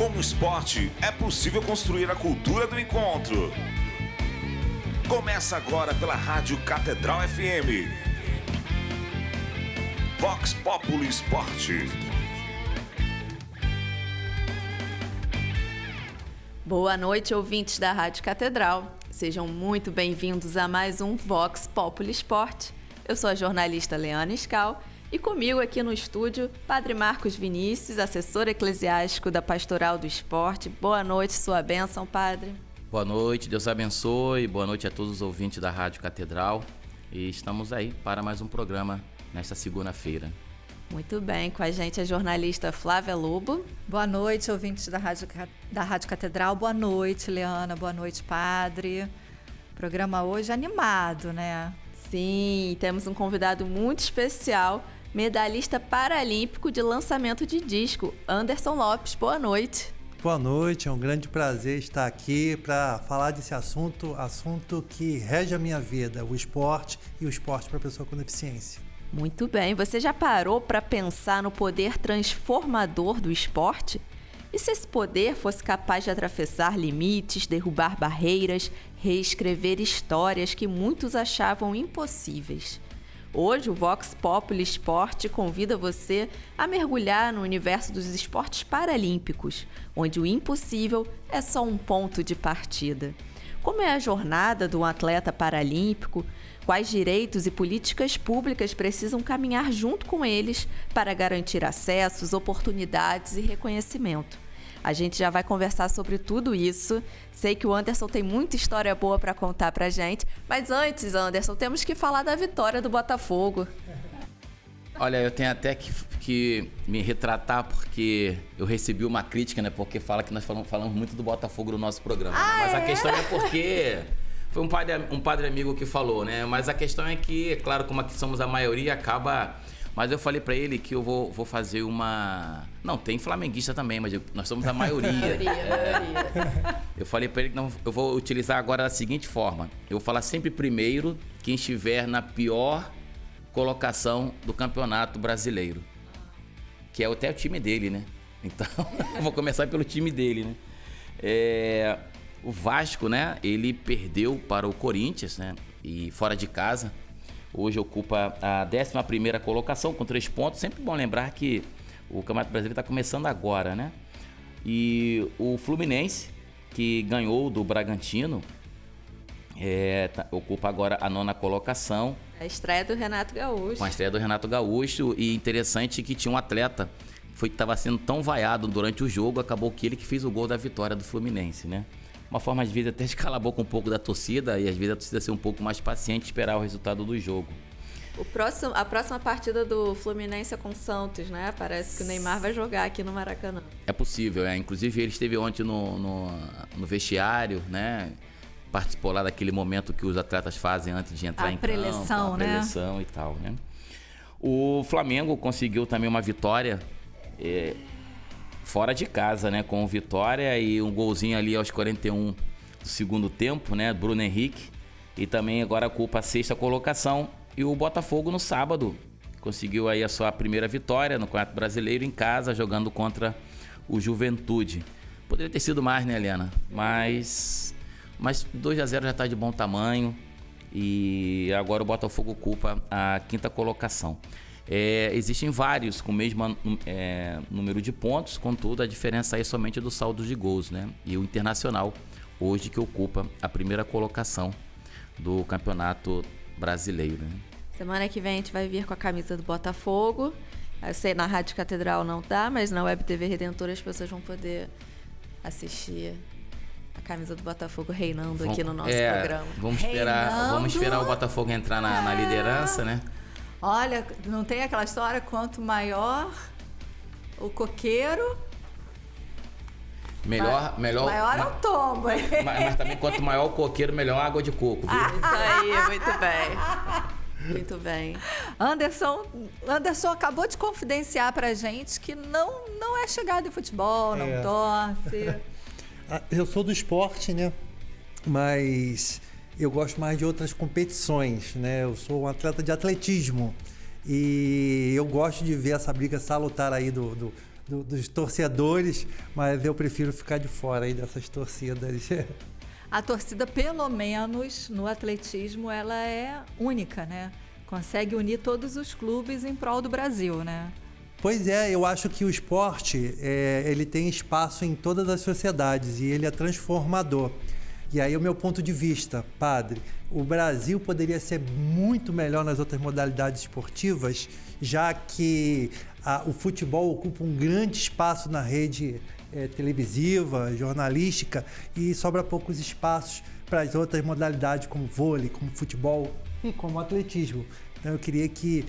Com o esporte, é possível construir a cultura do encontro. Começa agora pela Rádio Catedral FM. Vox Populi Esporte. Boa noite, ouvintes da Rádio Catedral. Sejam muito bem-vindos a mais um Vox Populi Esporte. Eu sou a jornalista Leana Scal e comigo aqui no estúdio, Padre Marcos Vinícius, assessor eclesiástico da Pastoral do Esporte. Boa noite, sua bênção, Padre. Boa noite, Deus abençoe. Boa noite a todos os ouvintes da Rádio Catedral. E estamos aí para mais um programa nesta segunda-feira. Muito bem, com a gente a jornalista Flávia Lobo. Boa noite, ouvintes da Rádio Catedral. Boa noite, Leana. Boa noite, Padre. Programa hoje animado, né? Sim, temos um convidado muito especial, medalhista paralímpico de lançamento de disco, Anderson Lopes. Boa noite. Boa noite, é um grande prazer estar aqui para falar desse assunto que rege a minha vida, o esporte e o esporte para pessoa com deficiência. Muito bem, você já parou para pensar no poder transformador do esporte? E se esse poder fosse capaz de atravessar limites, derrubar barreiras, reescrever histórias que muitos achavam impossíveis? Hoje, o Vox Populi Esporte convida você a mergulhar no universo dos esportes paralímpicos, onde o impossível é só um ponto de partida. Como é a jornada de um atleta paralímpico? Quais direitos e políticas públicas precisam caminhar junto com eles para garantir acessos, oportunidades e reconhecimento? A gente já vai conversar sobre tudo isso. Sei que o Anderson tem muita história boa para contar pra gente. Mas antes, Anderson, temos que falar da vitória do Botafogo. Olha, eu tenho até que me retratar porque eu recebi uma crítica, né? Porque fala que nós falamos muito do Botafogo no nosso programa. Né? Mas a questão é porque foi um padre amigo que falou, né? Mas a questão é que, claro, como aqui somos a maioria, acaba... Mas eu falei pra ele que eu vou fazer uma... Não, tem flamenguista também, mas nós somos a maioria. Eu falei pra ele que eu vou utilizar agora da seguinte forma. Eu vou falar sempre primeiro quem estiver na pior colocação do Campeonato Brasileiro. Que é até o time dele, né? Então, eu vou começar pelo time dele, né? O Vasco, né? Ele perdeu para o Corinthians, né? E fora de casa. Hoje ocupa a 11ª colocação com 3 pontos. Sempre bom lembrar que o Campeonato Brasileiro está começando agora, né? E o Fluminense, que ganhou do Bragantino, ocupa agora a 9ª colocação. A estreia do Renato Gaúcho. Com a estreia do Renato Gaúcho. E interessante que tinha um atleta que estava sendo tão vaiado durante o jogo, acabou que ele que fez o gol da vitória do Fluminense, né? Uma forma, às vezes, até de calar a boca um pouco da torcida e, às vezes, a torcida ser um pouco mais paciente e esperar o resultado do jogo. A próxima partida do Fluminense é com o Santos, né? Parece que o Neymar vai jogar aqui no Maracanã. É possível, Inclusive, ele esteve ontem no vestiário, né? Participou lá daquele momento que os atletas fazem antes de entrar em campo. A preleção e tal, né? O Flamengo conseguiu também uma vitória... fora de casa, né? Com vitória e um golzinho ali aos 41 do segundo tempo, né? Bruno Henrique. E também agora ocupa a 6ª colocação. E o Botafogo no sábado conseguiu aí a sua primeira vitória no Campeonato Brasileiro em casa, jogando contra o Juventude. Poderia ter sido mais, né, Helena? Mas 2-0 já está de bom tamanho. E agora o Botafogo ocupa a 5ª colocação. Existem vários com o mesmo número de pontos, contudo a diferença aí é somente do saldo de gols, né? E o Internacional, hoje, que ocupa a 1ª colocação do Campeonato Brasileiro, né? Semana que vem a gente vai vir com a camisa do Botafogo. Eu sei, na Rádio Catedral não dá, mas na Web TV Redentora as pessoas vão poder assistir a camisa do Botafogo reinando aqui no nosso programa. Vamos esperar o Botafogo entrar na liderança, né? Olha, não tem aquela história, quanto maior o coqueiro... Maior é o tombo. Mas também quanto maior o coqueiro, melhor a água de coco, viu? Isso aí, muito bem. Muito bem. Anderson acabou de confidenciar pra gente que não é chegado em futebol, não torce. Eu sou do esporte, né? Mas eu gosto mais de outras competições, né? Eu sou um atleta de atletismo e eu gosto de ver essa briga salutar aí do dos torcedores, mas eu prefiro ficar de fora aí dessas torcidas. A torcida, pelo menos no atletismo, ela é única, né? Consegue unir todos os clubes em prol do Brasil, né? Pois é, eu acho que o esporte, ele tem espaço em todas as sociedades e ele é transformador. E aí o meu ponto de vista, padre, o Brasil poderia ser muito melhor nas outras modalidades esportivas, já que o futebol ocupa um grande espaço na rede televisiva, jornalística, e sobra poucos espaços para as outras modalidades como vôlei, como futebol e como atletismo. Então eu queria que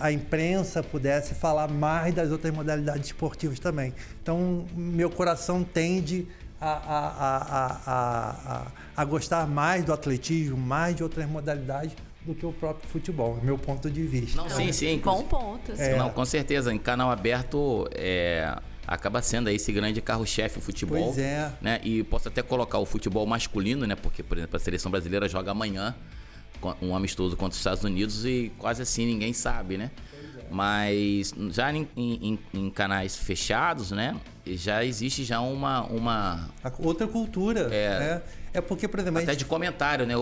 a imprensa pudesse falar mais das outras modalidades esportivas também. Então meu coração tende a gostar mais do atletismo, mais de outras modalidades do que o próprio futebol, meu ponto de vista. Não, sim. Bom ponto. Não, com certeza. Em canal aberto acaba sendo aí esse grande carro-chefe o futebol. Pois é. Né? E posso até colocar o futebol masculino, né? Porque, por exemplo, a seleção brasileira joga amanhã um amistoso contra os Estados Unidos e quase assim ninguém sabe, né? Mas já em canais fechados, né? Já existe já uma outra cultura. É porque, por exemplo... Até de comentário, né?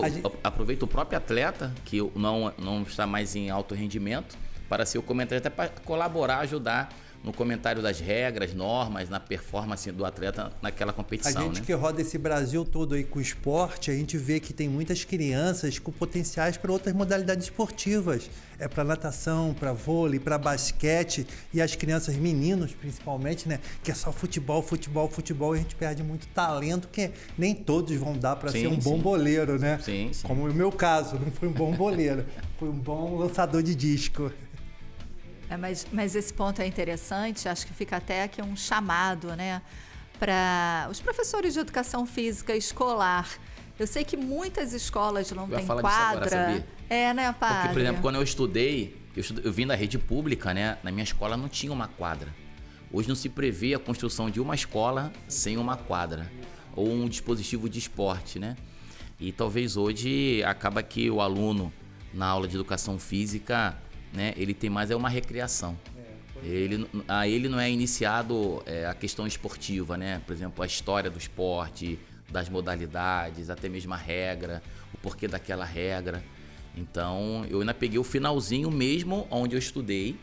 Aproveita o próprio atleta, que não está mais em alto rendimento, para ser o comentário, até para colaborar, ajudar no comentário das regras, normas, na performance do atleta naquela competição. A gente, né? que roda esse Brasil todo aí com o esporte, a gente vê que tem muitas crianças com potenciais para outras modalidades esportivas. Para natação, para vôlei, para basquete, e as crianças, meninos principalmente, né? Que é só futebol, e a gente perde muito talento, que nem todos vão dar para ser um bom boleiro, né? Sim. Como no meu caso, não fui um bom boleiro, fui um bom lançador de disco. Mas esse ponto é interessante, acho que fica até aqui um chamado, né, para os professores de educação física escolar. Eu sei que muitas escolas não têm quadra. Agora, sabia? Né, padre? Porque, por exemplo, quando eu estudei, eu vim da rede pública, né? Na minha escola não tinha uma quadra. Hoje não se prevê a construção de uma escola sem uma quadra ou um dispositivo de esporte, né? E talvez hoje acaba que o aluno na aula de educação física, né, ele tem mais uma recreação. Ele não é iniciado a questão esportiva, né? Por exemplo, a história do esporte, das modalidades, até mesmo a regra, o porquê daquela regra. Então, eu ainda peguei o finalzinho mesmo onde eu estudei,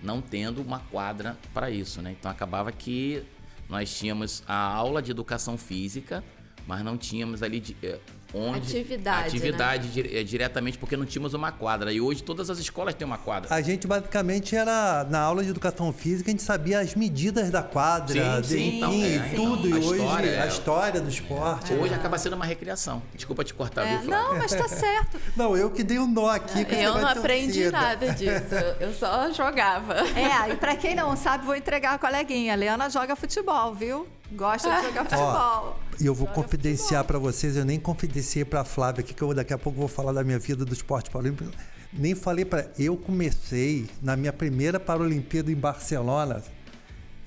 não tendo uma quadra para isso, né? Então, acabava que nós tínhamos a aula de educação física, mas não tínhamos ali atividade, né? Diretamente, porque não tínhamos uma quadra. E hoje todas as escolas têm uma quadra. A gente basicamente era, na aula de educação física, a gente sabia as medidas da quadra, tudo. E hoje a história do esporte. Hoje acaba sendo uma recreação. Desculpa te cortar, viu, Flávia? Não, mas tá certo. Não, eu que dei um nó aqui. Eu não aprendi nada disso. Eu só jogava. E pra quem não sabe, vou entregar a coleguinha. A Leana joga futebol, viu? Gosta de jogar futebol. E eu vou confidenciar para vocês, eu nem confidenciei para a Flávia aqui, que eu daqui a pouco vou falar da minha vida do esporte paralímpico. Nem falei para... Eu comecei na minha primeira Paralimpíada em Barcelona,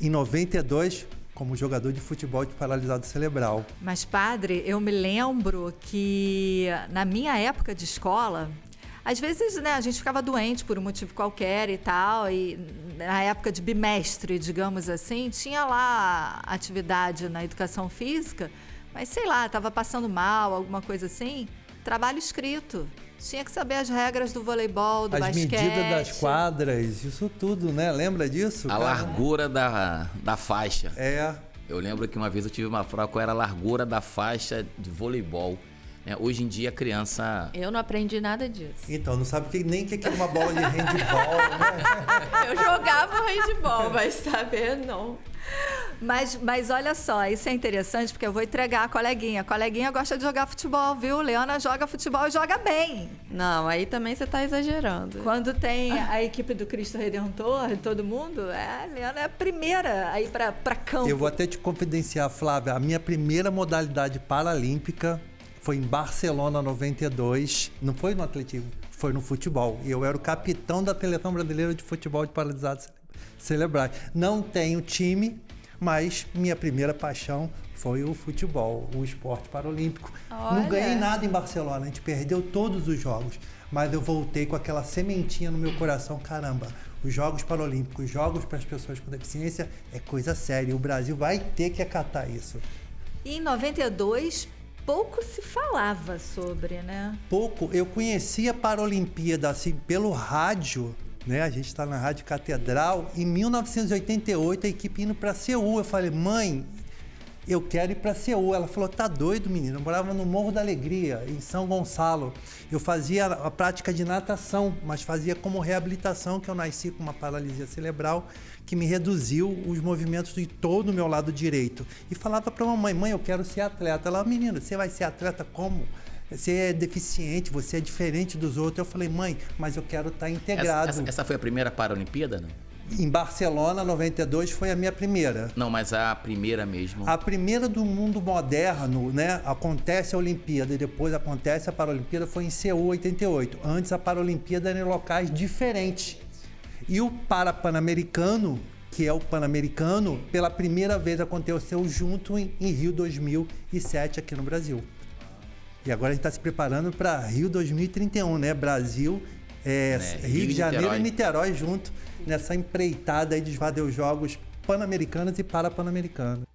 em 92, como jogador de futebol de paralisado cerebral. Mas, padre, eu me lembro que na minha época de escola... Às vezes, né, a gente ficava doente por um motivo qualquer e tal, e na época de bimestre, digamos assim, tinha lá atividade na educação física, mas sei lá, estava passando mal, alguma coisa assim, trabalho escrito. Tinha que saber as regras do voleibol, do basquete. As medidas das quadras, isso tudo, né? Lembra disso? A largura da faixa. É. Eu lembro que uma vez eu tive uma prova qual era a largura da faixa de voleibol. Hoje em dia a criança... Eu não aprendi nada disso. Então, não sabe nem o que é uma bola de handball, né? Eu jogava handball, mas saber não. Mas olha só, isso é interessante porque eu vou entregar a coleguinha. A coleguinha gosta de jogar futebol, viu? Leana joga futebol e joga bem. Não, aí também você tá exagerando. Quando tem a equipe do Cristo Redentor, todo mundo, a Leana é a primeira a ir pra campo. Eu vou até te confidenciar, Flávia, a minha primeira modalidade paralímpica foi em Barcelona, 92. Não foi no atletismo, foi no futebol. E eu era o capitão da Seleção Brasileira de Futebol de Paralisados Cerebrais. Não tenho time, mas minha primeira paixão foi o futebol, o esporte paralímpico. Olha. Não ganhei nada em Barcelona, a gente perdeu todos os jogos, mas eu voltei com aquela sementinha no meu coração, caramba, os Jogos Paralímpicos, jogos para as pessoas com deficiência é coisa séria, o Brasil vai ter que acatar isso. E em 92, pouco se falava sobre, né? Pouco, eu conhecia a Paralimpíada assim pelo rádio, né? A gente está na Rádio Catedral. Em 1988, a equipe indo para Seul. Eu falei, mãe, eu quero ir para Seul. Ela falou, tá doido, menino? Eu morava no Morro da Alegria, em São Gonçalo. Eu fazia a prática de natação, mas fazia como reabilitação, que eu nasci com uma paralisia cerebral, que me reduziu os movimentos de todo o meu lado direito. E falava para a mamãe, mãe, eu quero ser atleta. Ela, menino, você vai ser atleta como? Você é deficiente, você é diferente dos outros. Eu falei, mãe, mas eu quero estar integrado. Essa foi a primeira Paralimpíada, não? Em Barcelona, 92, foi a minha primeira. Não, mas a primeira mesmo. A primeira do mundo moderno, né? Acontece a Olimpíada e depois acontece a Paralimpíada, foi em Seul, 88. Antes a Paralimpíada era em locais diferentes. E o Pan-Americano, que é o Pan-Americano, pela primeira vez aconteceu junto em Rio 2007, aqui no Brasil. E agora a gente está se preparando para Rio 2031, né? Brasil, Rio de Janeiro e Niterói junto nessa empreitada aí de fazer os Jogos Pan-Americanos e Parapan-Americanos.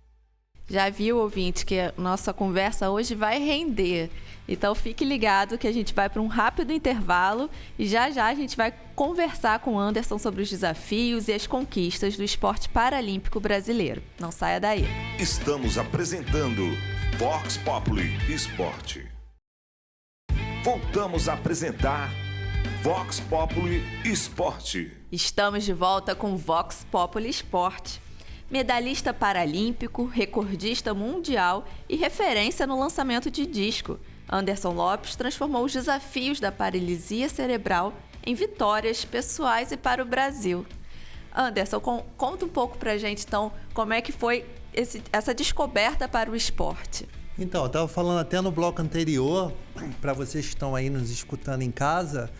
Já viu, ouvinte, que a nossa conversa hoje vai render. Então fique ligado que a gente vai para um rápido intervalo e já a gente vai conversar com o Anderson sobre os desafios e as conquistas do esporte paralímpico brasileiro. Não saia daí. Estamos apresentando Vox Populi Esporte. Voltamos a apresentar Vox Populi Esporte. Estamos de volta com Vox Populi Esporte. Medalhista paralímpico, recordista mundial e referência no lançamento de disco, Anderson Lopes transformou os desafios da paralisia cerebral em vitórias pessoais e para o Brasil. Anderson, conta um pouco pra gente, então, como é que foi essa descoberta para o esporte. Então, eu estava falando até no bloco anterior, para vocês que estão aí nos escutando em casa,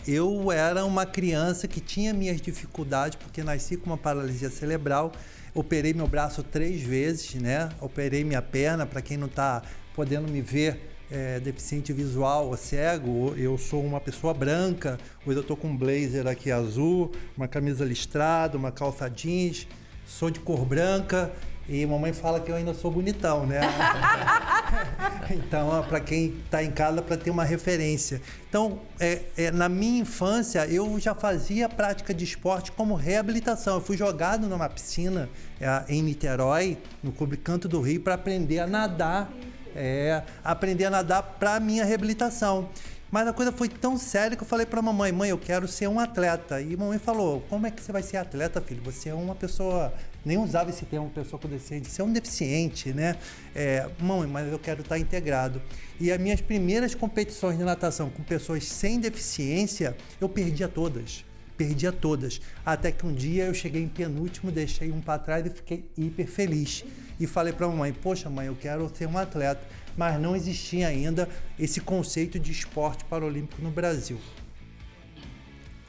eu era uma criança que tinha minhas dificuldades, porque nasci com uma paralisia cerebral, operei meu braço 3 vezes, né? Operei minha perna, para quem não está podendo me ver, deficiente visual ou cego, eu sou uma pessoa branca, hoje eu estou com um blazer aqui azul, uma camisa listrada, uma calça jeans, sou de cor branca. E mamãe fala que eu ainda sou bonitão, né? Então, para quem está em casa, para ter uma referência. Então, na minha infância, eu já fazia prática de esporte como reabilitação. Eu fui jogado numa piscina em Niterói, no Clube Canto do Rio, para aprender a nadar. Aprender a nadar para a minha reabilitação. Mas a coisa foi tão séria que eu falei para mamãe, eu quero ser um atleta. E mamãe falou, como é que você vai ser atleta, filho? Você é uma pessoa, nem usava esse termo, pessoa com deficiência, você é um deficiente, né? Mãe, mas eu quero estar integrado. E as minhas primeiras competições de natação com pessoas sem deficiência, eu perdia todas. Até que um dia eu cheguei em penúltimo, deixei um para trás e fiquei hiper feliz. E falei para a mamãe, poxa mãe, eu quero ser um atleta. Mas não existia ainda esse conceito de esporte paralímpico no Brasil.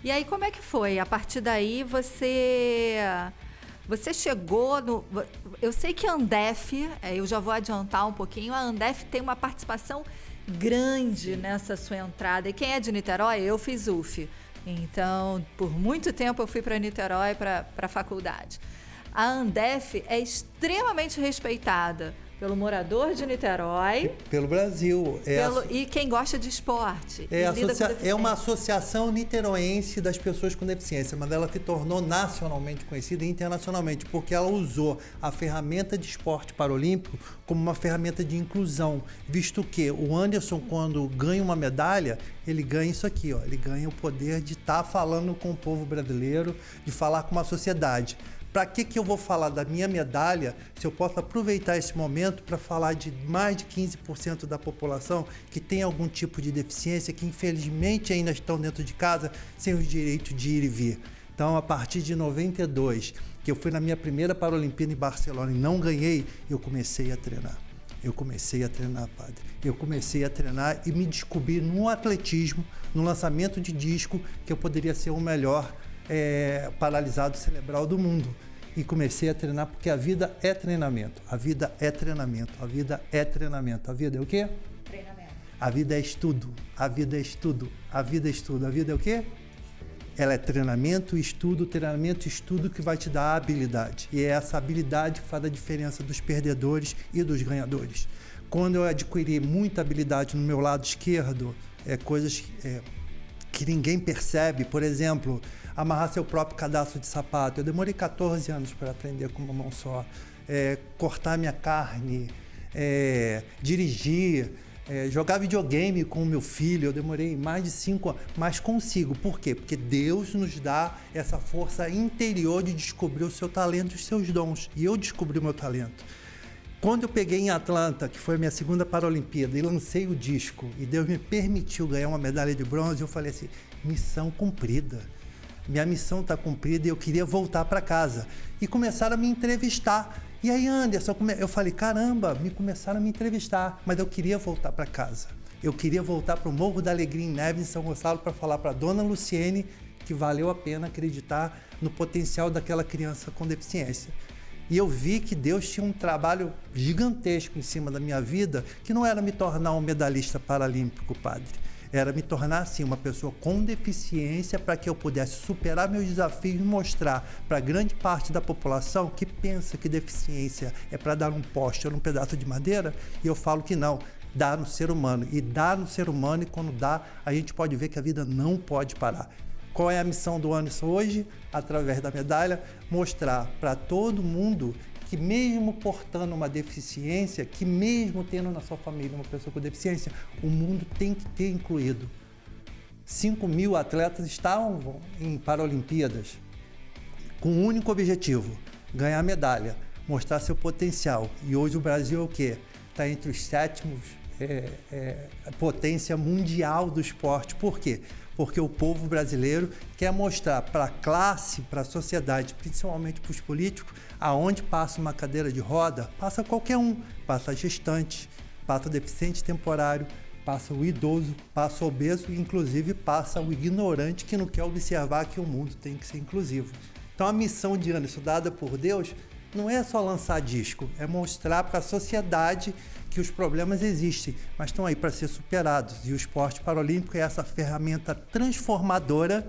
E aí, como é que foi? A partir daí, você chegou no... Eu sei que a Andef, eu já vou adiantar um pouquinho, a Andef tem uma participação grande nessa sua entrada. E quem é de Niterói, eu fiz UF. Então, por muito tempo eu fui para Niterói, para a faculdade. A Andef é extremamente respeitada pelo morador de Niterói. Pelo Brasil. E quem gosta de esporte. É uma associação niteroense das pessoas com deficiência, mas ela se tornou nacionalmente conhecida e internacionalmente, porque ela usou a ferramenta de esporte paralímpico como uma ferramenta de inclusão, visto que o Anderson, quando ganha uma medalha, ele ganha isso aqui, ele ganha o poder de estar falando com o povo brasileiro, de falar com uma sociedade. Para que eu vou falar da minha medalha se eu posso aproveitar esse momento para falar de mais de 15% da população que tem algum tipo de deficiência, que infelizmente ainda estão dentro de casa sem o direito de ir e vir. Então, a partir de 92, que eu fui na minha primeira Paralimpíada em Barcelona e não ganhei, eu comecei a treinar. Padre. Eu comecei a treinar e me descobri no atletismo, no lançamento de disco, que eu poderia ser o melhor paralisado cerebral do mundo. e comecei a treinar, porque a vida é treinamento. A vida é treinamento. A vida é treinamento. A vida é o quê? Treinamento. A vida é estudo. A vida é estudo. A vida é estudo. A vida é o quê? Ela é treinamento, estudo que vai te dar a habilidade. E é essa habilidade que faz a diferença dos perdedores e dos ganhadores. Quando eu adquiri muita habilidade no meu lado esquerdo, coisas que ninguém percebe, por exemplo, amarrar seu próprio cadastro de sapato. Eu demorei 14 anos para aprender com uma mão só. Cortar minha carne, dirigir, jogar videogame com o meu filho. Eu demorei mais de 5 anos, mas consigo. Por quê? Porque Deus nos dá essa força interior de descobrir o seu talento e os seus dons. E eu descobri o meu talento. Quando eu peguei em Atlanta, que foi a minha segunda Paralimpíada, e lancei o disco, e Deus me permitiu ganhar uma medalha de bronze, eu falei assim, missão cumprida. Minha missão está cumprida e eu queria voltar para casa. E começaram a me entrevistar. E aí, Anderson, eu falei, caramba, começaram a me entrevistar, mas eu queria voltar para casa. Eu queria voltar para o Morro da Alegria em Neves, em São Gonçalo, para falar para a dona Luciene que valeu a pena acreditar no potencial daquela criança com deficiência. E eu vi que Deus tinha um trabalho gigantesco em cima da minha vida, que não era me tornar um medalhista paralímpico, padre. Era me tornar, assim, uma pessoa com deficiência para que eu pudesse superar meus desafios e mostrar para grande parte da população que pensa que deficiência é para dar um poste ou um pedaço de madeira, e eu falo que não, dá no ser humano. E dá no ser humano, e quando dá, a gente pode ver que a vida não pode parar. Qual é a missão do Anderson hoje? Através da medalha, mostrar para todo mundo que mesmo portando uma deficiência, que mesmo tendo na sua família uma pessoa com deficiência, o mundo tem que ter incluído. 5.000 atletas estavam em Paralimpíadas com um único objetivo, ganhar medalha, mostrar seu potencial. E hoje o Brasil é o quê? Está entre os sétimos potência mundial do esporte. Por quê? Porque o povo brasileiro quer mostrar para a classe, para a sociedade, principalmente para os políticos, aonde passa uma cadeira de roda, passa qualquer um, passa gestante, passa o deficiente temporário, passa o idoso, passa o obeso e inclusive passa o ignorante que não quer observar que o mundo tem que ser inclusivo. Então a missão de Anderson dada por Deus não é só lançar disco, é mostrar para a sociedade que os problemas existem, mas estão aí para ser superados. E o esporte paralímpico é essa ferramenta transformadora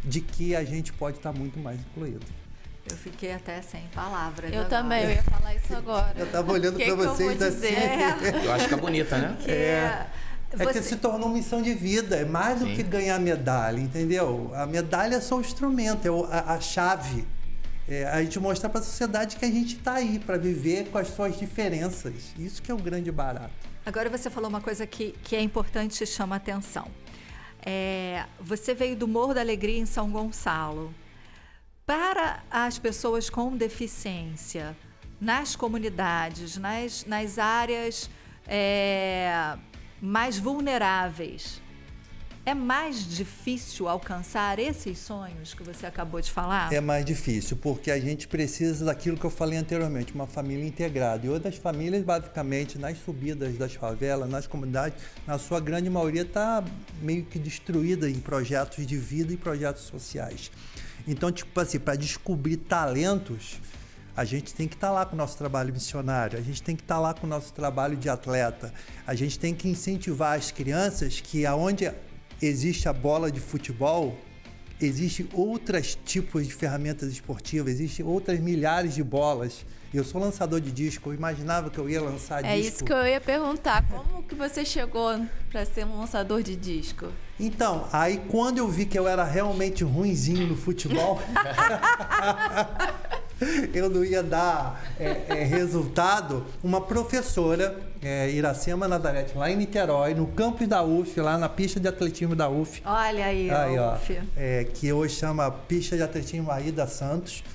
de que a gente pode estar muito mais incluído. Eu fiquei até sem palavras. Eu agora. também, eu ia falar isso agora. Eu estava olhando para vocês assim. Eu acho que é bonita, né? Que se tornou missão de vida, é mais do que ganhar medalha, entendeu? A medalha é só o instrumento, é a chave. A gente mostrar para a sociedade que a gente está aí para viver com as suas diferenças. Isso que é o grande barato. Agora você falou uma coisa que é importante e chama a atenção. Você veio do Morro da Alegria em São Gonçalo. Para as pessoas com deficiência, nas comunidades, nas áreas mais vulneráveis, é mais difícil alcançar esses sonhos que você acabou de falar? É mais difícil, porque a gente precisa daquilo que eu falei anteriormente, uma família integrada. E outras famílias, basicamente, nas subidas das favelas, nas comunidades, na sua grande maioria, está meio que destruída em projetos de vida e projetos sociais. Então, tipo assim, para descobrir talentos, a gente tem que estar lá com o nosso trabalho missionário, a gente tem que estar lá com o nosso trabalho de atleta, a gente tem que incentivar as crianças que aonde existe a bola de futebol, existem outros tipos de ferramentas esportivas, existem outras milhares de bolas. Eu sou lançador de disco, eu imaginava que eu ia lançar disco. É isso que eu ia perguntar, como que você chegou para ser um lançador de disco? Então, aí quando eu vi que eu era realmente ruinzinho no futebol, eu não ia dar resultado, uma professora, Iracema Nazarete, lá em Niterói, no campus da UF, lá na pista de atletismo da UF. Olha aí, a UF. Que hoje chama Pista de Atletismo Aida Santos.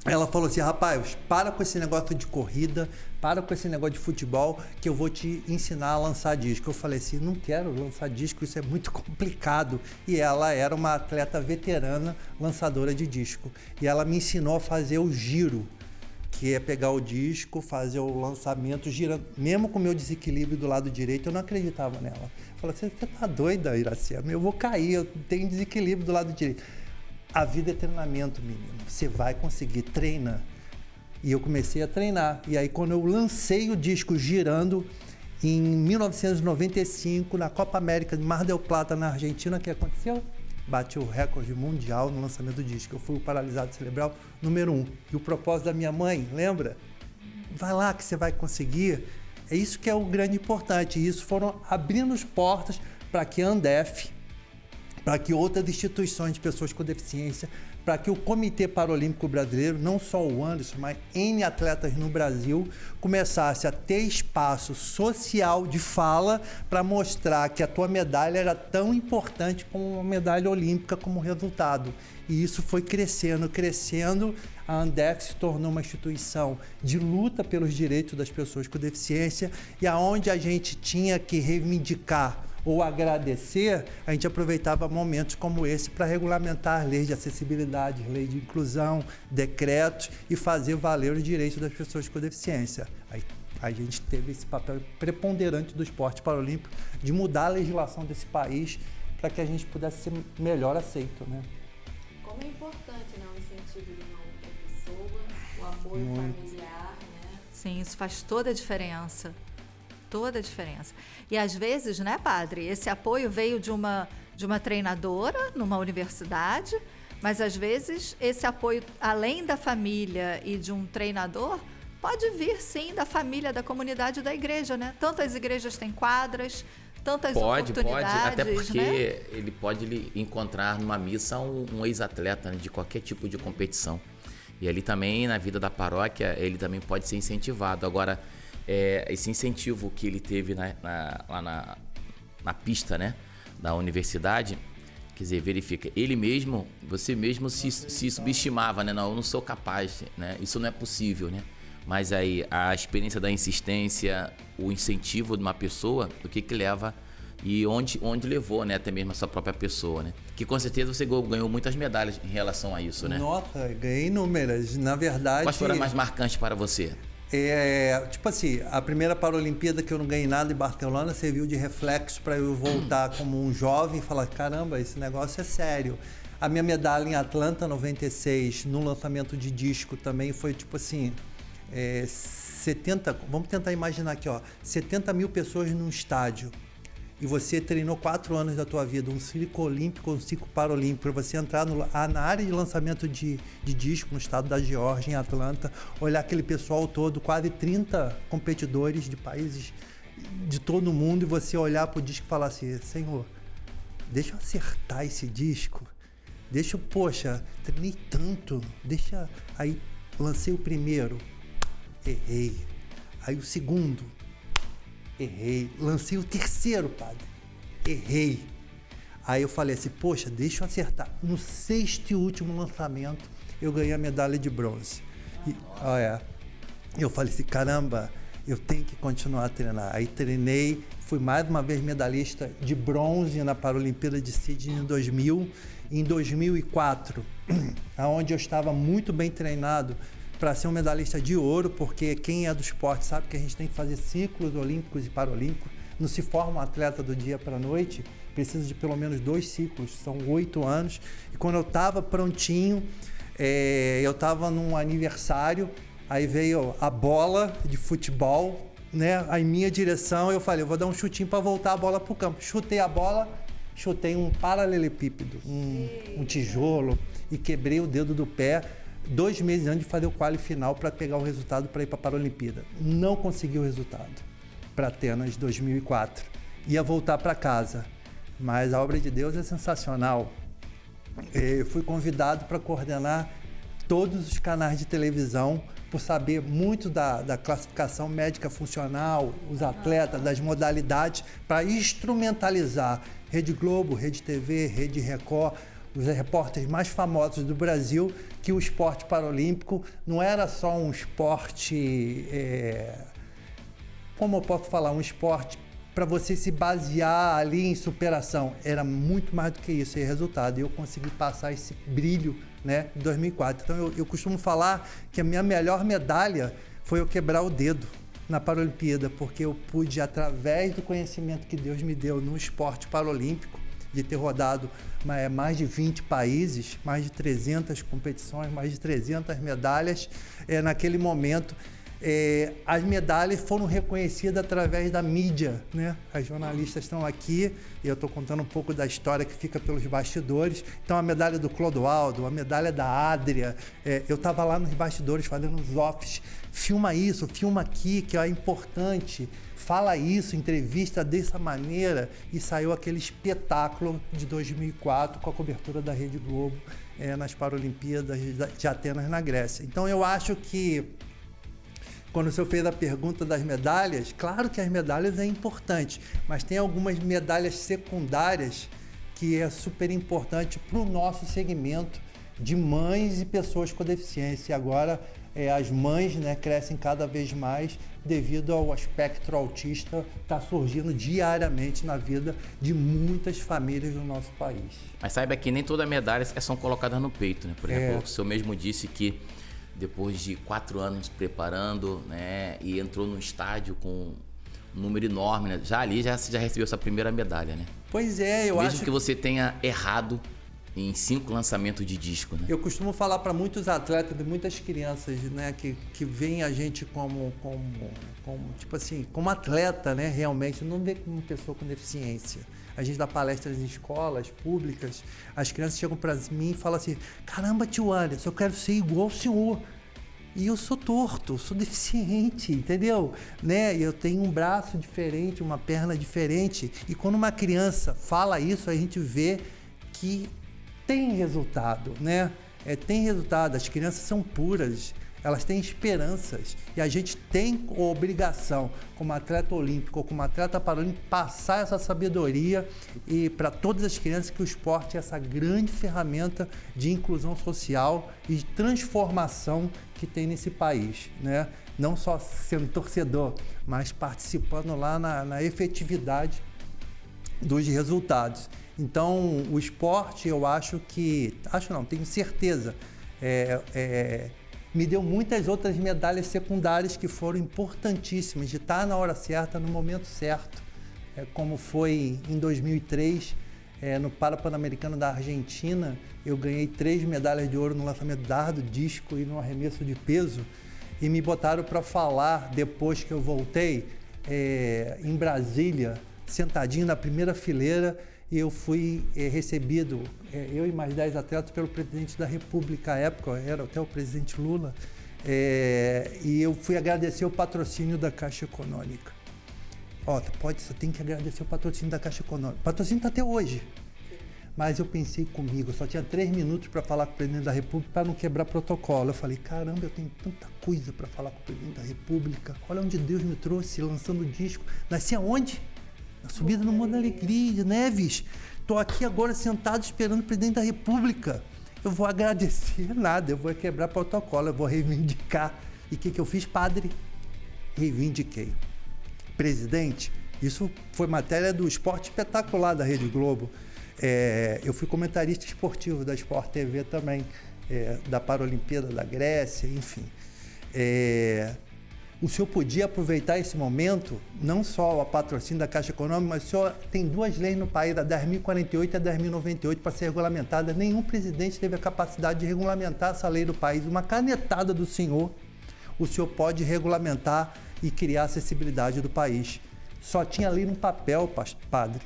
Ela falou assim, rapaz, para com esse negócio de corrida, para com esse negócio de futebol, que eu vou te ensinar a lançar disco. Eu falei assim, não quero lançar disco, isso é muito complicado. E ela era uma atleta veterana, lançadora de disco. E ela me ensinou a fazer o giro, que é pegar o disco, fazer o lançamento, girando. Mesmo com o meu desequilíbrio do lado direito, eu não acreditava nela. Eu falei assim, você tá doida, Iracema? Eu vou cair, eu tenho desequilíbrio do lado direito. A vida é treinamento, menino. Você vai conseguir, treina. E eu comecei a treinar. E aí, quando eu lancei o disco Girando, em 1995, na Copa América de Mar del Plata, na Argentina, o que aconteceu? Bati o recorde mundial no lançamento do disco. Eu fui o paralisado cerebral número 1. E o propósito da minha mãe, lembra? Vai lá que você vai conseguir. É isso que é o grande importante. E isso foram abrindo as portas para que a Andef, para que outras instituições de pessoas com deficiência, para que o Comitê Paralímpico Brasileiro, não só o Anderson, mas N atletas no Brasil, começasse a ter espaço social de fala para mostrar que a tua medalha era tão importante como uma medalha olímpica como resultado. E isso foi crescendo, crescendo. A Andef se tornou uma instituição de luta pelos direitos das pessoas com deficiência e aonde a gente tinha que reivindicar ou agradecer, a gente aproveitava momentos como esse para regulamentar leis de acessibilidade, leis de inclusão, decretos e fazer valer os direitos das pessoas com deficiência. Aí a gente teve esse papel preponderante do esporte paralímpico de mudar a legislação desse país para que a gente pudesse ser melhor aceito, né? Como é importante, né, o incentivo de uma outra pessoa, o apoio familiar, né? Sim, isso faz toda a diferença. Toda a diferença. E às vezes, né, padre, esse apoio veio de uma treinadora numa universidade, mas às vezes esse apoio, além da família e de um treinador, pode vir sim da família, da comunidade da igreja, né? Tantas igrejas têm quadras, tantas oportunidades. Pode, até porque, né? ele pode encontrar numa missa um ex-atleta, né, de qualquer tipo de competição. E ali também, na vida da paróquia, ele também pode ser incentivado. Agora, esse incentivo que ele teve lá na pista, né, da universidade, quer dizer, verifica, ele mesmo, você mesmo se subestimava, né, não, eu não sou capaz, né, isso não é possível, né, mas aí a experiência da insistência, o incentivo de uma pessoa, o que leva e onde levou, né, até mesmo a sua própria pessoa, né, que com certeza você ganhou muitas medalhas em relação a isso, né. Nossa, ganhei inúmeras, na verdade. Quais foram as mais marcantes para você? Tipo assim, a primeira Paralimpíada que eu não ganhei nada em Barcelona serviu de reflexo para eu voltar como um jovem e falar, caramba, esse negócio é sério. A minha medalha em Atlanta, 96, no lançamento de disco também foi tipo assim, 70, vamos tentar imaginar aqui, ó, 70 mil pessoas num estádio. E você treinou 4 anos da tua vida, um ciclo olímpico, um ciclo paralímpico, para você entrar na área de lançamento de disco no estado da Geórgia, em Atlanta, olhar aquele pessoal todo, quase 30 competidores de países de todo o mundo, e você olhar pro disco e falar assim, Senhor, deixa eu acertar esse disco, poxa, treinei tanto, aí lancei o primeiro, errei, aí o segundo, errei. Lancei o terceiro, padre. Errei. Aí eu falei assim, poxa, deixa eu acertar. No 6º e último lançamento, eu ganhei a medalha de bronze. Eu falei assim, caramba, eu tenho que continuar a treinar. Aí treinei, fui mais uma vez medalhista de bronze na Paralimpíada de Sydney em 2000. Em 2004, onde eu estava muito bem treinado, para ser um medalhista de ouro, porque quem é do esporte sabe que a gente tem que fazer ciclos olímpicos e paralímpicos. Não se forma um atleta do dia para a noite, precisa de pelo menos 2 ciclos, são 8 anos. E quando eu estava prontinho, eu estava num aniversário, aí veio a bola de futebol, né, em minha direção, eu falei, eu vou dar um chutinho para voltar a bola para o campo. Chutei a bola, chutei um paralelepípedo, um tijolo, e quebrei o dedo do pé, 2 meses antes de fazer o quali final para pegar o resultado para ir para a Paralimpíada. Não consegui o resultado para Atenas 2004. Ia voltar para casa, mas a obra de Deus é sensacional. Eu fui convidado para coordenar todos os canais de televisão, por saber muito da classificação médica funcional, os atletas, das modalidades, para instrumentalizar Rede Globo, Rede TV, Rede Record, os repórteres mais famosos do Brasil, que o esporte paralímpico não era só um esporte, como eu posso falar, um esporte para você se basear ali em superação. Era muito mais do que isso, e resultado. E eu consegui passar esse brilho, né, em 2004. Então eu costumo falar que a minha melhor medalha foi eu quebrar o dedo na Paralimpíada, porque eu pude, através do conhecimento que Deus me deu no esporte paralímpico, de ter rodado mais de 20 países, mais de 300 competições, mais de 300 medalhas. Naquele momento, as medalhas foram reconhecidas através da mídia, né? As jornalistas estão aqui e eu estou contando um pouco da história que fica pelos bastidores. Então, a medalha do Clodoaldo, a medalha da Adria, eu estava lá nos bastidores fazendo os offs. Filma isso, filma aqui, que é importante. Fala isso, entrevista dessa maneira. E saiu aquele espetáculo de 2004 com a cobertura da Rede Globo nas Paralimpíadas de Atenas, na Grécia. Então, eu acho que quando o senhor fez a pergunta das medalhas, claro que as medalhas é importante, mas tem algumas medalhas secundárias que é super importante para o nosso segmento de mães e pessoas com deficiência. E agora as mães, né, crescem cada vez mais devido ao espectro autista está surgindo diariamente na vida de muitas famílias do nosso país. Mas saiba que nem todas as medalhas são colocadas no peito, né? Por exemplo, o senhor mesmo disse que depois de 4 anos preparando, né, e entrou no estádio com um número enorme, né? Você já recebeu essa primeira medalha, né? Pois é, eu Mesmo acho que você tenha errado em 5 lançamentos de disco, né? Eu costumo falar para muitos atletas e muitas crianças, né, que veem a gente como tipo assim, como atleta, né, realmente, não vê como pessoa com deficiência. A gente dá palestras em escolas públicas, as crianças chegam para mim e falam assim: caramba, tio Anderson, eu quero ser igual ao senhor. E eu sou torto, sou deficiente, entendeu? Né? Eu tenho um braço diferente, uma perna diferente. E quando uma criança fala isso, a gente vê que tem resultado, né? Tem resultado, as crianças são puras, elas têm esperanças. E a gente tem a obrigação, como atleta olímpico ou como atleta paralímpico, passar essa sabedoria e para todas as crianças que o esporte é essa grande ferramenta de inclusão social e de transformação que tem nesse país, né? Não só sendo torcedor, mas participando lá na efetividade dos resultados. Então, o esporte, eu tenho certeza, me deu muitas outras medalhas secundárias que foram importantíssimas, de estar na hora certa, no momento certo, como foi em 2003, no Pan-Americano da Argentina, eu ganhei 3 medalhas de ouro no lançamento dardo, disco e no arremesso de peso, e me botaram para falar, depois que eu voltei, em Brasília, sentadinho na primeira fileira, e eu fui recebido, eu e mais 10 atletas, pelo presidente da República à época, era até o presidente Lula, e eu fui agradecer o patrocínio da Caixa Econômica. Você tem que agradecer o patrocínio da Caixa Econômica. O patrocínio está até hoje. Mas eu pensei comigo, eu só tinha 3 minutos para falar com o presidente da República para não quebrar protocolo. Eu falei, caramba, eu tenho tanta coisa para falar com o presidente da República. Olha onde Deus me trouxe, lançando o disco. Nasci aonde? Na subida no Morro da Alegria, Neves. Estou aqui agora sentado esperando o presidente da República. Eu vou agradecer nada, eu vou quebrar protocolo, eu vou reivindicar. E o que eu fiz, padre? Reivindiquei. Presidente, isso foi matéria do Esporte Espetacular da Rede Globo. Eu fui comentarista esportivo da Sport TV também, da Paralimpíada da Grécia, enfim. O senhor podia aproveitar esse momento, não só o patrocínio da Caixa Econômica, mas o senhor tem 2 leis no país, a 10.048 e a 10.098, para ser regulamentada. Nenhum presidente teve a capacidade de regulamentar essa lei do país. Uma canetada do senhor, o senhor pode regulamentar e criar a acessibilidade do país. Só tinha lei no papel, padre.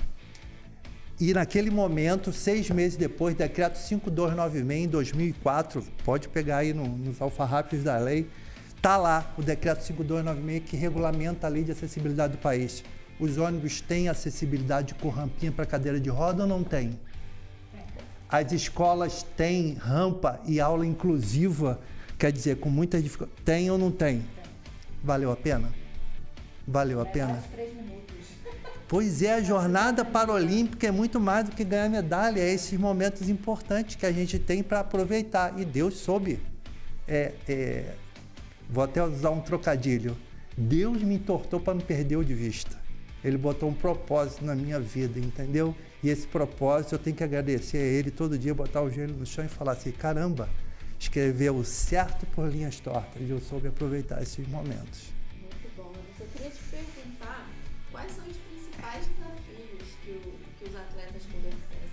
E naquele momento, 6 meses depois, decreto 5296 em 2004, pode pegar aí nos alfarrápios da lei, está lá o decreto 5296 que regulamenta a lei de acessibilidade do país. Os ônibus têm acessibilidade com rampinha para cadeira de roda ou não tem? As escolas têm rampa e aula inclusiva, quer dizer, com muitas dificuldades. Tem ou não tem? Valeu a pena? Valeu a pena? Pois é, a jornada paralímpica é muito mais do que ganhar medalha, é esses momentos importantes que a gente tem para aproveitar. E Deus soube, vou até usar um trocadilho, Deus me entortou para não perder o de vista. Ele botou um propósito na minha vida, entendeu? E esse propósito eu tenho que agradecer a Ele todo dia, botar o joelho no chão e falar assim, caramba, escreveu certo por linhas tortas, e eu soube aproveitar esses momentos. Muito bom. Eu queria te perguntar quais são os principais desafios que os atletas com deficiência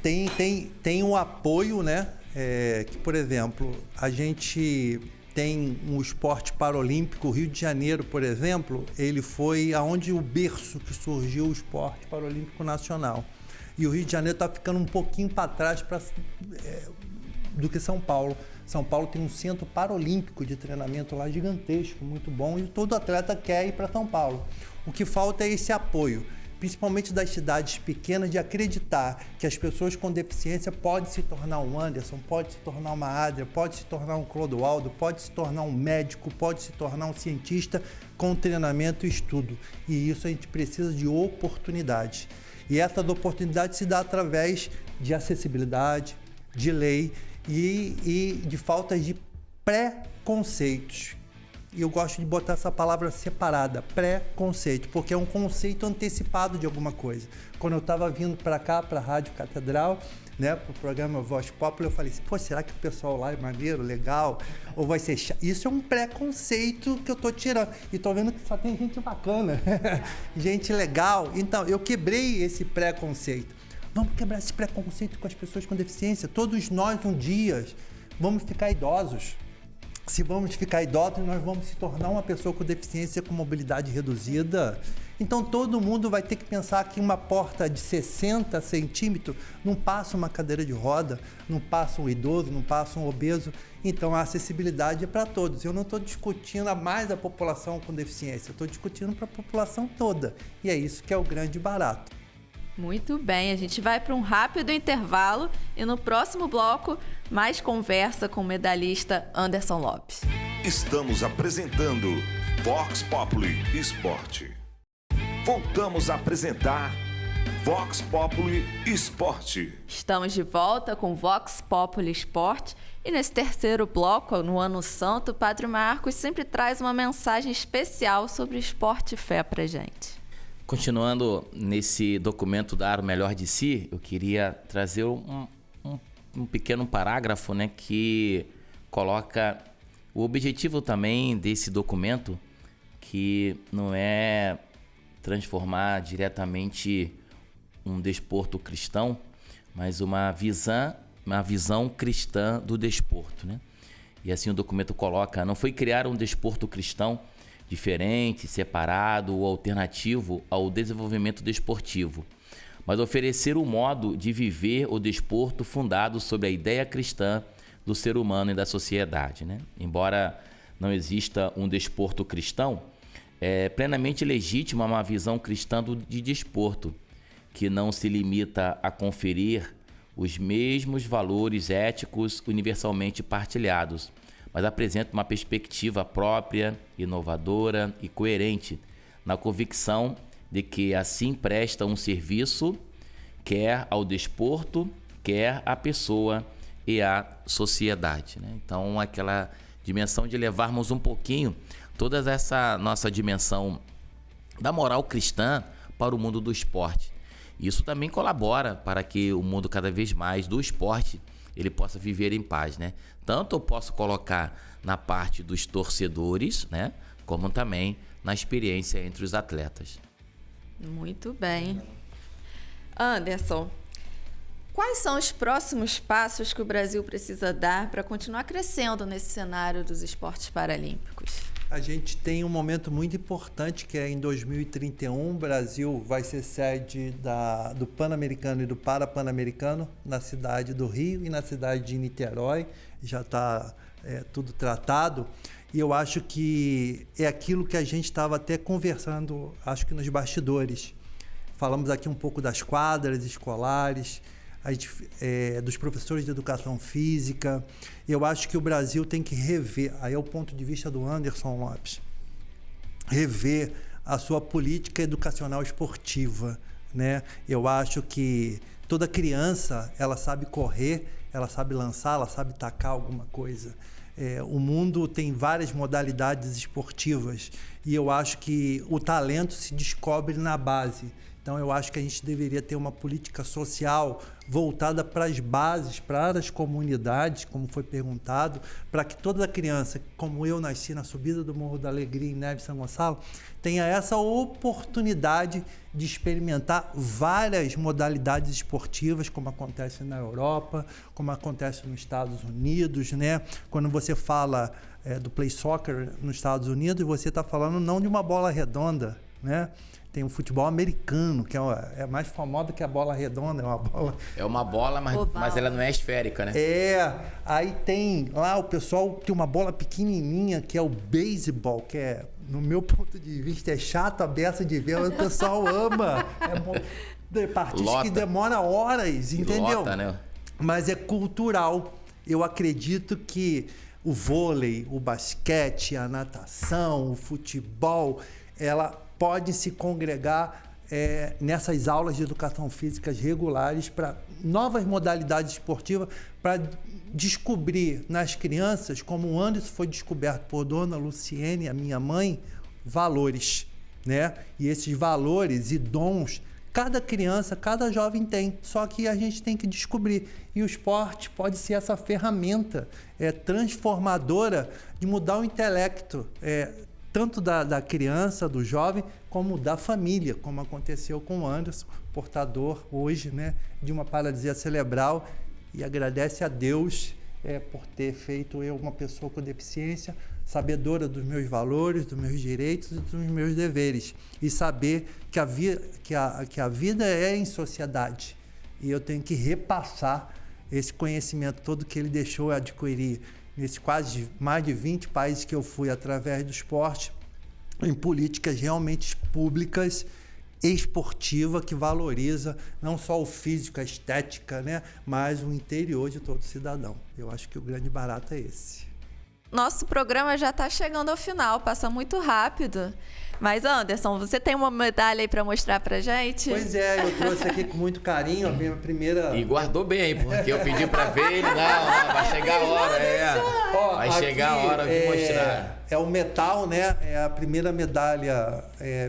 tem um apoio, né? Que, por exemplo, a gente tem um esporte paralímpico. O Rio de Janeiro, por exemplo, ele foi aonde o berço que surgiu o esporte paralímpico nacional. E o Rio de Janeiro está ficando um pouquinho para trás do que São Paulo. São Paulo tem um centro paralímpico de treinamento lá gigantesco, muito bom, e todo atleta quer ir para São Paulo. O que falta é esse apoio, principalmente das cidades pequenas, de acreditar que as pessoas com deficiência podem se tornar um Anderson, pode se tornar uma Adria, pode se tornar um Clodoaldo, pode se tornar um médico, pode se tornar um cientista com treinamento e estudo. E isso a gente precisa de oportunidades. E essas oportunidades se dá através de acessibilidade, de lei e de falta de preconceitos. E eu gosto de botar essa palavra separada, preconceito, porque é um conceito antecipado de alguma coisa. Quando eu estava vindo para cá, para a Rádio Catedral, né, para o programa Voz Popular, eu falei assim, pô, será que o pessoal lá é maneiro, legal? Ou vai ser chato? Isso é um preconceito que eu estou tirando. E estou vendo que só tem gente bacana, gente legal. Então, eu quebrei esse preconceito. Vamos quebrar esse preconceito com as pessoas com deficiência. Todos nós, um dia, vamos ficar idosos. Se vamos ficar idosos, nós vamos se tornar uma pessoa com deficiência com mobilidade reduzida. Então, todo mundo vai ter que pensar que uma porta de 60 centímetros não passa uma cadeira de roda, não passa um idoso, não passa um obeso. Então, a acessibilidade é para todos. Eu não estou discutindo mais a população com deficiência, eu estou discutindo para a população toda. E é isso que é o grande barato. Muito bem, a gente vai para um rápido intervalo e no próximo bloco, mais conversa com o medalhista Anderson Lopes. Estamos apresentando Vox Populi Esporte. Voltamos a apresentar Vox Populi Esporte. Estamos de volta com Vox Populi Esporte e nesse terceiro bloco, no Ano Santo, o Padre Marcos sempre traz uma mensagem especial sobre esporte e fé pra gente. Continuando nesse documento Dar o Melhor de Si, eu queria trazer um pequeno parágrafo, né, que coloca o objetivo também desse documento, que não é transformar diretamente um desporto cristão, mas uma visão cristã do desporto, né? E assim o documento coloca, não foi criar um desporto cristão diferente, separado ou alternativo ao desenvolvimento desportivo, mas oferecer um modo de viver o desporto fundado sobre a ideia cristã do ser humano e da sociedade, né? Embora não exista um desporto cristão, é plenamente legítima uma visão cristã de desporto, que não se limita a conferir os mesmos valores éticos universalmente partilhados, mas apresenta uma perspectiva própria, inovadora e coerente, na convicção de que assim presta um serviço, quer ao desporto, quer à pessoa e à sociedade, né? Então, aquela dimensão de levarmos um pouquinho toda essa nossa dimensão da moral cristã para o mundo do esporte. Isso também colabora para que o mundo cada vez mais do esporte ele possa viver em paz, né? Tanto eu posso colocar na parte dos torcedores, né? Como também na experiência entre os atletas. Muito bem. Anderson, quais são os próximos passos que o Brasil precisa dar para continuar crescendo nesse cenário dos esportes paralímpicos? A gente tem um momento muito importante, que é em 2031, o Brasil vai ser sede do Pan-Americano e do Parapan-Americano na cidade do Rio e na cidade de Niterói. Já está tudo tratado. E eu acho que é aquilo que a gente estava até conversando, acho que nos bastidores. Falamos aqui um pouco das quadras escolares, dos professores de educação física. Eu acho que o Brasil tem que rever, aí é o ponto de vista do Anderson Lopes, rever a sua política educacional esportiva, né? Eu acho que toda criança, ela sabe correr, ela sabe lançar, ela sabe tacar alguma coisa. O mundo tem várias modalidades esportivas e eu acho que o talento se descobre na base. Então, eu acho que a gente deveria ter uma política social voltada para as bases, para as comunidades, como foi perguntado, para que toda criança, como eu nasci na subida do Morro da Alegria, em Neves São Gonçalo, tenha essa oportunidade de experimentar várias modalidades esportivas, como acontece na Europa, como acontece nos Estados Unidos, né? Quando você fala do play soccer nos Estados Unidos, você está falando não de uma bola redonda, né? Tem o futebol americano, que é mais famoso que a bola redonda, É uma bola, mas ela não é esférica, né? Aí tem lá o pessoal tem uma bola pequenininha, que é o beisebol, que no meu ponto de vista, é chato a beça de ver, mas o pessoal ama. Partidas que demora horas, entendeu? Lota, né? Mas é cultural. Eu acredito que o vôlei, o basquete, a natação, o futebol, ela pode se congregar nessas aulas de educação física regulares para novas modalidades esportivas, para descobrir nas crianças, como o Anderson foi descoberto por Dona Luciene, a minha mãe, valores, né? E esses valores e dons, cada criança, cada jovem tem, só que a gente tem que descobrir. E o esporte pode ser essa ferramenta transformadora de mudar o intelecto, tanto da criança, do jovem, como da família, como aconteceu com o Anderson, portador hoje, né, de uma paralisia cerebral, e agradece a Deus por ter feito eu uma pessoa com deficiência, sabedora dos meus valores, dos meus direitos e dos meus deveres, e saber que a vida é em sociedade, e eu tenho que repassar esse conhecimento todo que ele deixou adquirir nesses mais de 20 países que eu fui através do esporte, em políticas realmente públicas, esportiva, que valoriza não só o físico, a estética, né, mas o interior de todo cidadão. Eu acho que o grande barato é esse. Nosso programa já está chegando ao final, passa muito rápido. Mas, Anderson, você tem uma medalha aí para mostrar pra gente? Pois é, eu trouxe aqui com muito carinho a minha primeira... E guardou bem, porque eu pedi para ver ele. Não, vai chegar a hora, vai chegar a hora de mostrar. É o metal, né? É a primeira medalha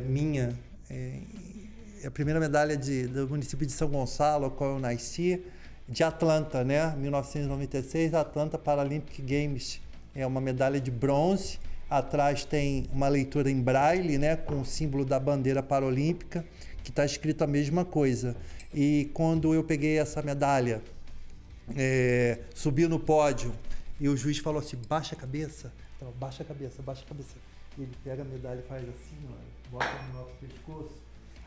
minha, é a primeira medalha do município de São Gonçalo, ao qual eu nasci, de Atlanta, né? 1996, Atlanta Paralympic Games. É uma medalha de bronze. Atrás tem uma leitura em braille, né, com o símbolo da bandeira paralímpica, que está escrito a mesma coisa. E quando eu peguei essa medalha, subi no pódio, e o juiz falou assim, baixa a cabeça. Então, baixa a cabeça, baixa a cabeça. E ele pega a medalha e faz assim, ó, bota no nosso pescoço.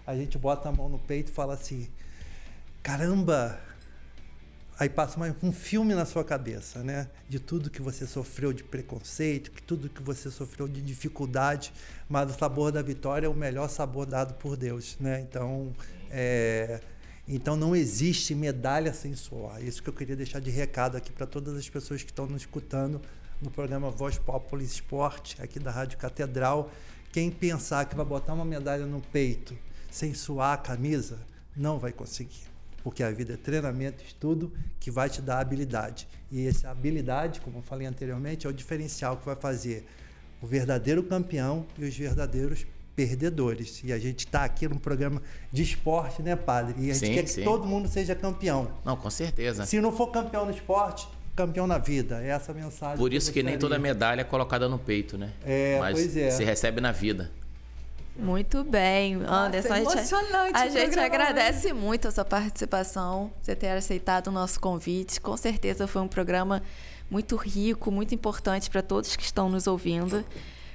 A gente bota a mão no peito e fala assim, caramba! Aí passa um filme na sua cabeça, né? De tudo que você sofreu de preconceito, tudo que você sofreu de dificuldade, mas o sabor da vitória é o melhor sabor dado por Deus, né? Então não existe medalha sem suor. Isso que eu queria deixar de recado aqui para todas as pessoas que estão nos escutando no programa Voz Populi Esporte, aqui da Rádio Catedral. Quem pensar que vai botar uma medalha no peito sem suar a camisa, não vai conseguir. Porque a vida é treinamento, estudo, que vai te dar habilidade. E essa habilidade, como eu falei anteriormente, é o diferencial que vai fazer o verdadeiro campeão e os verdadeiros perdedores. E a gente está aqui num programa de esporte, né, padre? E a gente quer que todo mundo seja campeão. Não, com certeza. Se não for campeão no esporte, campeão na vida. É essa a mensagem. Por isso que nem toda medalha é colocada no peito, né? Mas pois é. se recebe na vida. Muito bem, Anderson. A gente agradece muito a sua participação, você ter aceitado o nosso convite. Com certeza foi um programa muito rico, muito importante para todos que estão nos ouvindo.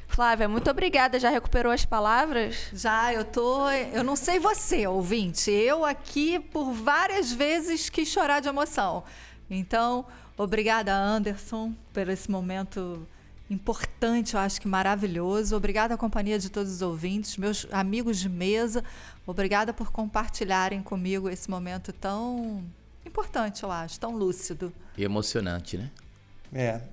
Flávia, muito obrigada. Já recuperou as palavras? Já, eu não sei você, ouvinte. Eu aqui, por várias vezes, quis chorar de emoção. Então, obrigada, Anderson, por esse momento importante, eu acho que maravilhoso. Obrigada à companhia de todos os ouvintes, meus amigos de mesa. Obrigada por compartilharem comigo esse momento tão importante, eu acho, tão lúcido. E emocionante, né?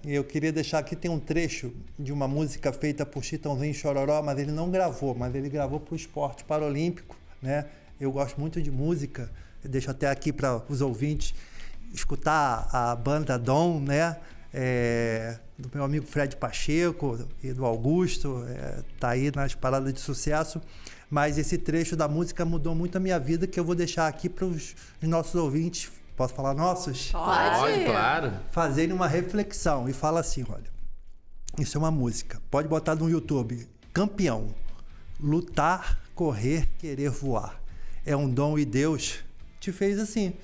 Eu queria deixar aqui, tem um trecho de uma música feita por Chitãozinho Chororó, mas ele não gravou, mas ele gravou para o esporte paralímpico, né? Eu gosto muito de música, eu deixo até aqui para os ouvintes escutar a banda Dom, né? Do meu amigo Fred Pacheco e do Augusto, tá aí nas paradas de sucesso. Mas esse trecho da música mudou muito a minha vida, que eu vou deixar aqui para os nossos ouvintes, posso falar nossos? Pode, claro. Fazerem uma reflexão e fala assim, olha, isso é uma música, pode botar no YouTube, Campeão, lutar, correr, querer voar. É um dom e Deus te fez assim,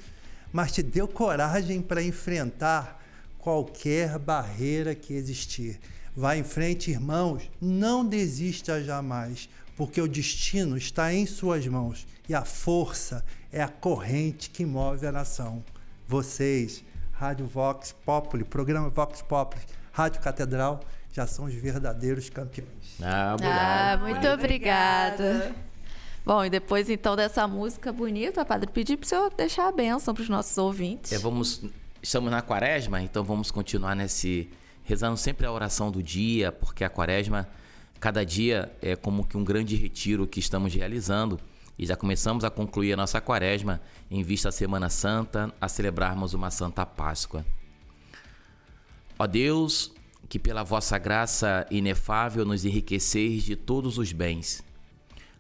mas te deu coragem para enfrentar qualquer barreira que existir. Vá em frente, irmãos, não desista jamais, porque o destino está em suas mãos e a força é a corrente que move a nação. Vocês, Rádio Vox Populi, programa Vox Populi, Rádio Catedral, já são os verdadeiros campeões. Muito obrigada. Bom, e depois então dessa música bonita, Padre, pedir para o senhor deixar a bênção para os nossos ouvintes. Estamos na quaresma, então vamos continuar rezando sempre a oração do dia, porque a quaresma, cada dia é como que um grande retiro que estamos realizando e já começamos a concluir a nossa quaresma em vista à Semana Santa, a celebrarmos uma Santa Páscoa. Ó Deus, que pela vossa graça inefável nos enriqueceis de todos os bens,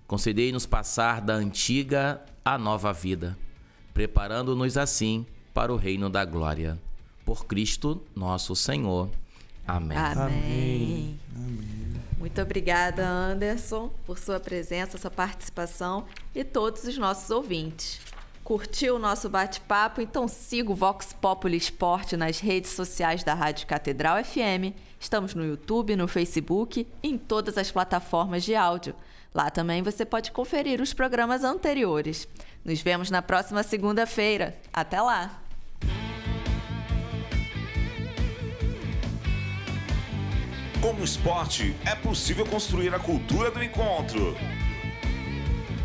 concedei-nos passar da antiga à nova vida, preparando-nos assim para o reino da glória. Por Cristo nosso Senhor. Amém. Amém. Muito obrigada, Anderson, por sua presença, sua participação e todos os nossos ouvintes. Curtiu o nosso bate-papo? Então siga o Vox Populi Esporte nas redes sociais da Rádio Catedral FM. Estamos no YouTube, no Facebook e em todas as plataformas de áudio. Lá também você pode conferir os programas anteriores. Nos vemos na próxima segunda-feira. Até lá! Com o esporte, é possível construir a cultura do encontro.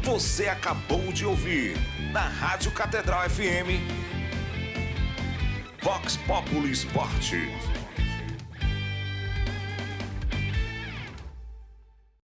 Você acabou de ouvir, na Rádio Catedral FM, Vox Populi Esporte.